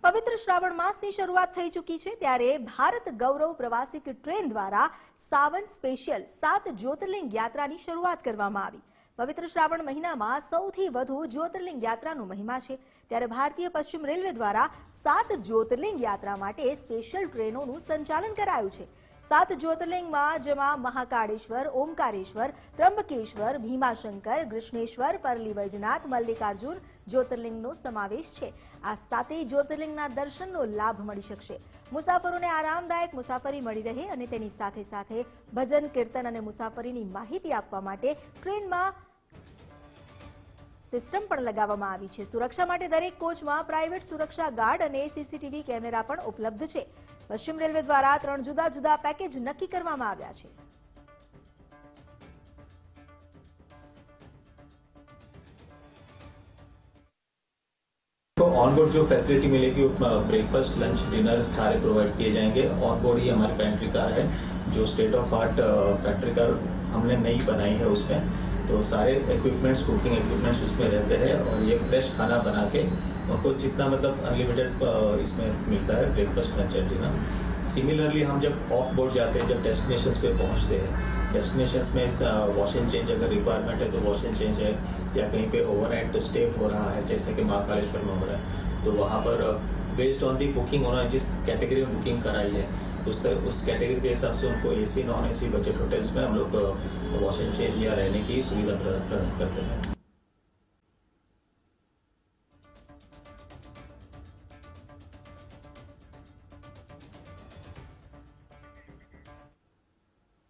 પવિત્ર શ્રાવણ માસની શરૂઆત થઈ ચૂકી છે ત્યારે ભારત ગૌરવ પ્રવાસિક ટ્રેન દ્વારા સાવન સ્પેશિયલ 7 જ્યોતિર્લિંગ યાત્રાની શરૂઆત કરવામાં આવી। પવિત્ર શ્રાવણ મહિનામાં સૌથી વધુ જ્યોતિર્લિંગ યાત્રાનો મહિમા છે ત્યારે ભારતીય પશ્ચિમ રેલવે દ્વારા 7 જ્યોતિર્લિંગ યાત્રા માટે સ્પેશિયલ ટ્રેનોનું સંચાલન કરાયું છે। 7 જ્યોતિર્લિંગમાં જેમાં મહાકાળેશ્વર, ઓમકારેશ્વર, ત્રંબકેશ્વર, ભીમાશંકર, કૃષ્ણેશ્વર, પરલી વૈજનાથ, મલ્લિકાર્જુન જ્યોતિર્લિંગનો સમાવેશ છે। આ 7 જ્યોતિર્લિંગના દર્શનનો લાભ મળી શકશે। મુસાફરોને આરામદાયક મુસાફરી મળી રહે અને તેની સાથે સાથે ભજન, કીર્તન અને મુસાફરીની માહિતી આપવા માટે ટ્રેનમાં સિસ્ટમ પણ લગાવવામાં આવી છે। સુરક્ષા માટે દરેક કોચમાં પ્રાઇવેટ સુરક્ષા ગાર્ડ અને સીસીટીવી કેમેરા પણ ઉપલબ્ધ છે। પશ્ચિમ રેલવે દ્વારા 3 જુદા જુદા પેકેજ નક્કી કરવામાં આવ્યા છે। तो ऑन बोर्ड जो फैसिलिटी मिलेगी ब्रेकफास्ट, लंच, डिनर सारे प्रोवाइड किए जाएंगे। ऑन बोर्ड ही हमारी पेंट्री कार है जो state of art pantry car हमने नई बनाई है। उसमें तो सारे इक्विपमेंट्स, कुकिंग इक्विपमेंट्स उसमें रहते हैं और ये फ्रेश खाना बना के उनको जितना मतलब अनलिमिटेड इसमें मिलता है breakfast, lunch and dinner. Similarly हम जब ऑफ बोर्ड जाते हैं, जब डेस्टिनेशंस पे पहुंचते हैं, डेस्टिनेशंस में वॉश एंड चेंज अगर रिक्वायरमेंट है तो वॉश एंड चेंज है, या कहीं पे ओवरनाइट स्टे हो रहा है जैसे कि महाकालेश्वर में हो रहा है तो वहाँ पर बेस्ड ऑन दी बुकिंग उन्होंने जिस कैटेगरी में बुकिंग कराई है उस कैटेगरी के हिसाब से उनको AC, non AC budget hotels में हम लोग वॉश एंड चेंज या रहने की सुविधा प्रदान करते हैं।